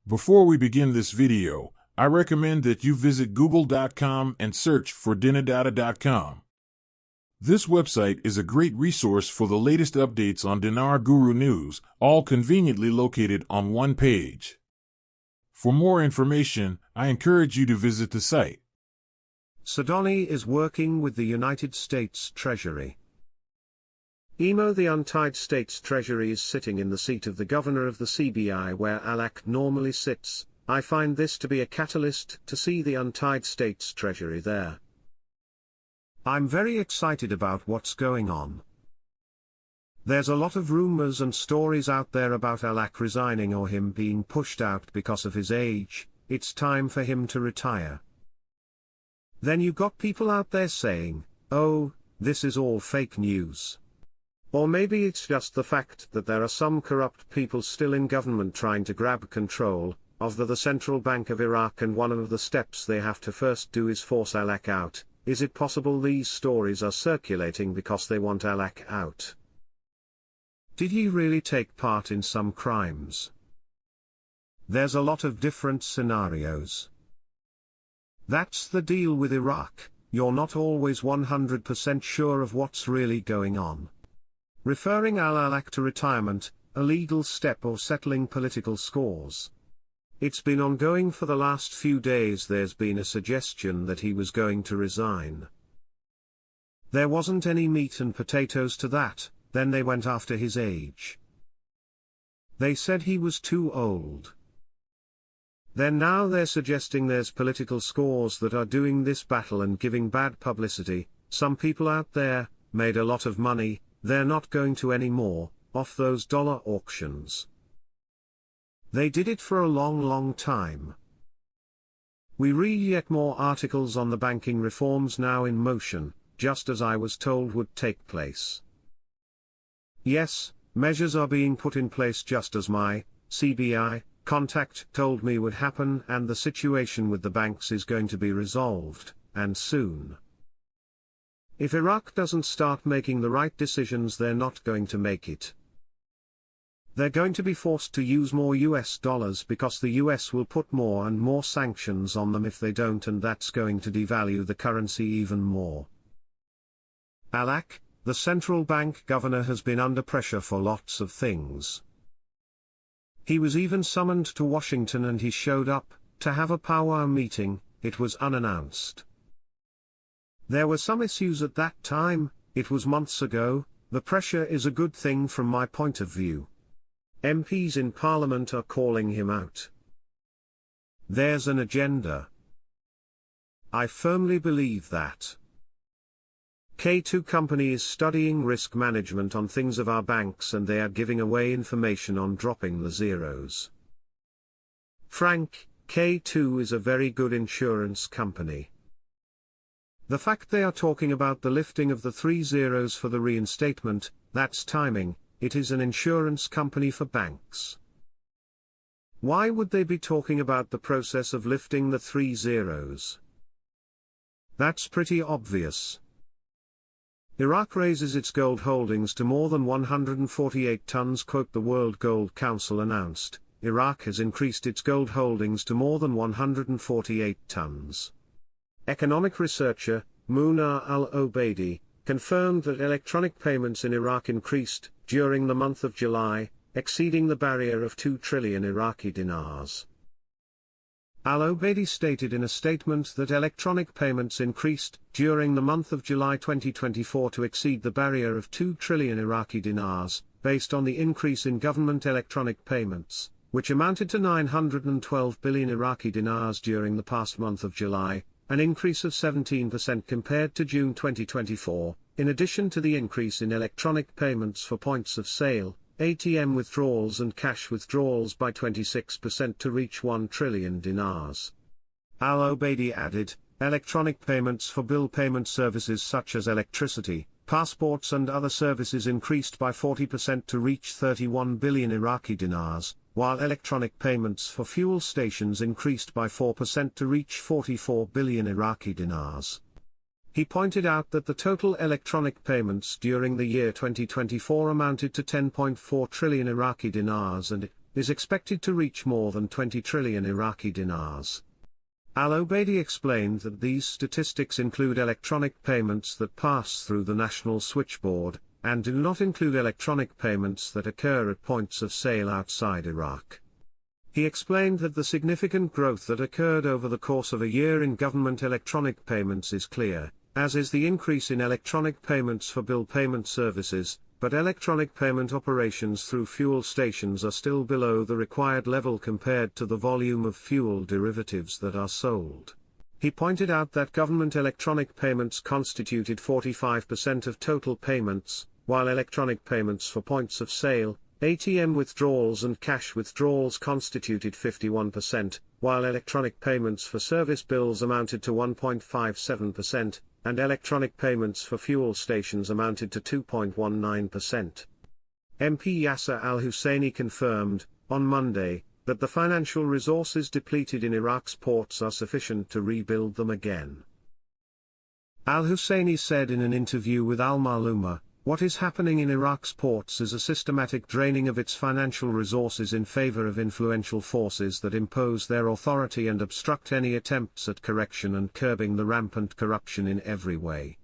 Before we begin this video, I recommend that you visit google.com and search for dinardata.com. This website is a great resource for the latest updates on Dinar Guru news, all conveniently located on one page. For more information, I encourage you to visit the site. Sudani is working with the United States Treasury. The United States Treasury is sitting in the seat of the governor of the CBI where Alak normally sits. I find this to be a catalyst to see the United States Treasury there. I'm very excited about what's going on. There's a lot of rumors and stories out there about Alak resigning or him being pushed out because of his age. It's time for him to retire. Then you got people out there saying, oh, this is all fake news. Or maybe it's just the fact that there are some corrupt people still in government trying to grab control of the Central Bank of Iraq, and one of the steps they have to first do is force Alak out. Is it possible these stories are circulating because they want Alak out? Did he really take part in some crimes? There's a lot of different scenarios. That's the deal with Iraq, you're not always 100% sure of what's really going on. Referring al-Alak to retirement, a legal step, or settling political scores. It's been ongoing for the last few days. There's been a suggestion that he was going to resign. There wasn't any meat and potatoes to that. Then they went after his age. They said he was too old. Then now they're suggesting there's political scores that are doing this battle and giving bad publicity. Some people out there made a lot of money. They're not going to anymore, off those dollar auctions. They did it for a long time. We read yet more articles on the banking reforms now in motion, just as I was told would take place. Yes, measures are being put in place just as my CBI contact told me would happen, and the situation with the banks is going to be resolved, and soon. If Iraq doesn't start making the right decisions, they're not going to make it. They're going to be forced to use more US dollars because the US will put more and more sanctions on them if they don't, and that's going to devalue the currency even more. Alak, the central bank governor, has been under pressure for lots of things. He was even summoned to Washington and he showed up to have a powwow meeting. It was unannounced. There were some issues at that time. It was months ago. The pressure is a good thing from my point of view. MPs in Parliament are calling him out. There's an agenda. I firmly believe that. K2 company is studying risk management on things of our banks, and they are giving away information on dropping the zeros. Frank, K2 is a very good insurance company. The fact they are talking about the lifting of the 3 zeros for the reinstatement, that's timing. It is an insurance company for banks. Why would they be talking about the process of lifting the 3 zeros? That's pretty obvious. Iraq raises its gold holdings to more than 148 tons. Quote, the World Gold Council announced, Iraq has increased its gold holdings to more than 148 tons. Economic researcher, Munar al-Obaidi, confirmed that electronic payments in Iraq increased during the month of July, exceeding the barrier of 2 trillion Iraqi dinars. Al-Obaidi stated in a statement that electronic payments increased during the month of July 2024 to exceed the barrier of 2 trillion Iraqi dinars, based on the increase in government electronic payments, which amounted to 912 billion Iraqi dinars during the past month of July, an increase of 17% compared to June 2024, in addition to the increase in electronic payments for points of sale, ATM withdrawals and cash withdrawals by 26% to reach 1 trillion dinars. Al-Obaidi added, electronic payments for bill payment services such as electricity, passports and other services increased by 40% to reach 31 billion Iraqi dinars, while electronic payments for fuel stations increased by 4% to reach 44 billion Iraqi dinars. He pointed out that the total electronic payments during the year 2024 amounted to 10.4 trillion Iraqi dinars, and is expected to reach more than 20 trillion Iraqi dinars. Al-Obeidi explained that these statistics include electronic payments that pass through the national switchboard, and do not include electronic payments that occur at points of sale outside Iraq. He explained that the significant growth that occurred over the course of a year in government electronic payments is clear, as is the increase in electronic payments for bill payment services, but electronic payment operations through fuel stations are still below the required level compared to the volume of fuel derivatives that are sold. He pointed out that government electronic payments constituted 45% of total payments, while electronic payments for points of sale, ATM withdrawals and cash withdrawals constituted 51%, while electronic payments for service bills amounted to 1.57%, and electronic payments for fuel stations amounted to 2.19%. MP Yasser al-Husseini confirmed, on Monday, that the financial resources depleted in Iraq's ports are sufficient to rebuild them again. Al-Husseini said in an interview with Al-Maluma, "What is happening in Iraq's ports is a systematic draining of its financial resources in favor of influential forces that impose their authority and obstruct any attempts at correction and curbing the rampant corruption in every way."